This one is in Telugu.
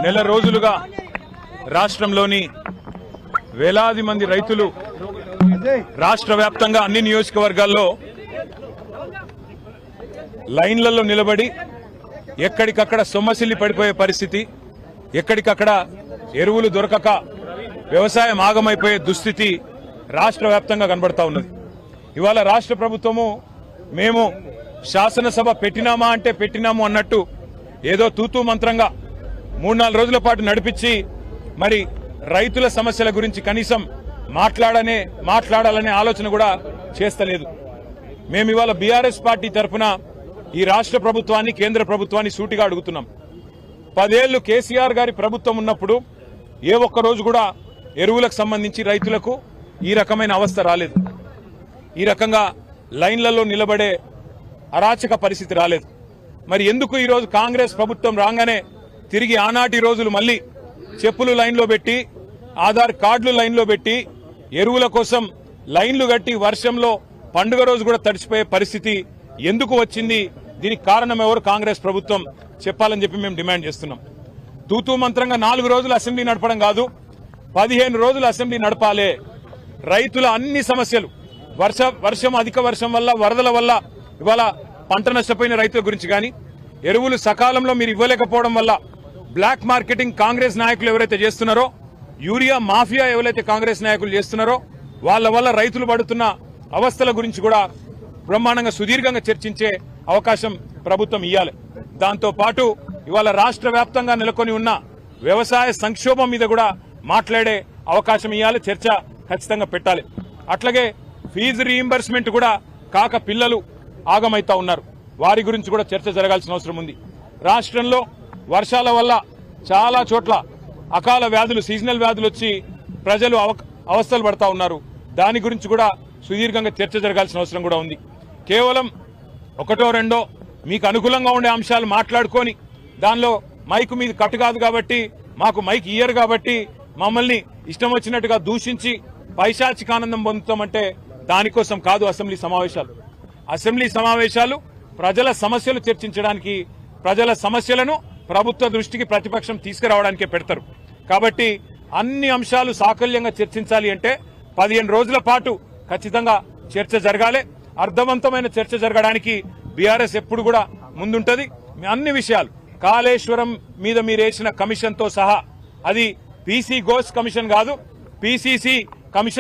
నెల రోజులుగా రాష్ట్రంలోని వేలాది మంది రైతులు రాష్ట్ర వ్యాప్తంగా అన్ని నియోజకవర్గాల్లో లైన్లలో నిలబడి ఎక్కడికక్కడ సొమ్మసిల్లి పడిపోయే పరిస్థితి, ఎక్కడికక్కడ ఎరువులు దొరకక వ్యవసాయం ఆగమైపోయే దుస్థితి రాష్ట్ర వ్యాప్తంగా కనబడతా ఉన్నది. ఇవాళ రాష్ట్ర ప్రభుత్వము మేము శాసనసభ పెట్టినామా అంటే పెట్టినాము అన్నట్టు ఏదో తూతూ మంత్రంగా 3-4 రోజుల పాటు నడిపించి మరి రైతుల సమస్యల గురించి కనీసం మాట్లాడాలనే ఆలోచన కూడా చేస్తలేదు. మేము ఇవాళ బీఆర్ఎస్ పార్టీ తరఫున ఈ రాష్ట్ర ప్రభుత్వాన్ని, కేంద్ర ప్రభుత్వాన్ని సూటిగా అడుగుతున్నాం. 10 ఏళ్లు కేసీఆర్ గారి ప్రభుత్వం ఉన్నప్పుడు ఏ ఒక్క రోజు కూడా ఎరువులకు సంబంధించి రైతులకు ఈ రకమైన అవస్థ రాలేదు. ఈ రకంగా లైన్లలో నిలబడే అరాచక పరిస్థితి రాలేదు. మరి ఎందుకు ఈరోజు కాంగ్రెస్ ప్రభుత్వం రాగానే తిరిగి ఆనాటి రోజులు మళ్లీ చెప్పులు లైన్లో పెట్టి, ఆధార్ కార్డులు లైన్లో పెట్టి, ఎరువుల కోసం లైన్లు కట్టి వర్షంలో పండుగ రోజు కూడా తడిచిపోయే పరిస్థితి ఎందుకు వచ్చింది? దీనికి కారణం ఎవరు? కాంగ్రెస్ ప్రభుత్వం చెప్పాలని చెప్పి మేము డిమాండ్ చేస్తున్నాం. తూతూ మంత్రంగా 4 రోజులు అసెంబ్లీ నడపడం కాదు, 15 రోజులు అసెంబ్లీ నడపాలే. రైతుల అన్ని సమస్యలు, వర్షం అధిక వర్షం వల్ల, వరదల వల్ల ఇవాళ పంట నష్టపోయిన రైతుల గురించి కానీ, ఎరువులు సకాలంలో మీరు ఇవ్వలేకపోవడం వల్ల బ్లాక్ మార్కెటింగ్ కాంగ్రెస్ నాయకులు ఎవరైతే చేస్తున్నారో, యూరియా మాఫియా ఎవరైతే కాంగ్రెస్ నాయకులు చేస్తున్నారో వాళ్ళ వల్ల రైతులు పడుతున్న అవస్థల గురించి కూడా బ్రహ్మాండంగా సుదీర్ఘంగా చర్చించే అవకాశం ప్రభుత్వం ఇవ్వాలి. దాంతో పాటు ఇవాళ రాష్ట్ర వ్యాప్తంగా నెలకొని ఉన్న వ్యవసాయ సంక్షోభం మీద కూడా మాట్లాడే అవకాశం ఇవ్వాలి, చర్చ ఖచ్చితంగా పెట్టాలి. అట్లాగే ఫీజు రీయింబర్స్మెంట్ కూడా కాక పిల్లలు ఆగమైతా ఉన్నారు, వారి గురించి కూడా చర్చ జరగాల్సిన అవసరం ఉంది. రాష్ట్రంలో వర్షాల వల్ల చాలా చోట్ల అకాల వ్యాధులు, సీజనల్ వ్యాధులు వచ్చి ప్రజలు అవస్థలు పడతా ఉన్నారు. దాని గురించి కూడా సుదీర్ఘంగా చర్చ జరగాల్సిన అవసరం కూడా ఉంది. కేవలం 1-2 మీకు అనుకూలంగా ఉండే అంశాలు మాట్లాడుకొని దానిలో మైకు మీద కట్టు కాదు కాబట్టి, మాకు మైక్ ఇయ్యరు కాబట్టి మమ్మల్ని ఇష్టం వచ్చినట్టుగా దూషించి పైశాచికానందం పొందుతామంటే దానికోసం కాదు అసెంబ్లీ సమావేశాలు. అసెంబ్లీ సమావేశాలు ప్రజల సమస్యలు చర్చించడానికి, ప్రజల సమస్యలను ప్రభుత్వ దృష్టికి ప్రతిపక్షం తీసుకురావడానికే పెడతారు. కాబట్టి అన్ని అంశాలు సాకల్యంగా చర్చించాలి అంటే 15 రోజుల పాటు ఖచ్చితంగా చర్చ జరగాలి. అర్థవంతమైన చర్చ జరగడానికి బీఆర్ఎస్ ఎప్పుడు కూడా ముందుంటది. అన్ని విషయాలు, కాళేశ్వరం మీద మీరేసిన కమిషన్తో సహా, అది పీసీ ఘోష్ కమిషన్ కాదు, పీసీసీ కమిషన్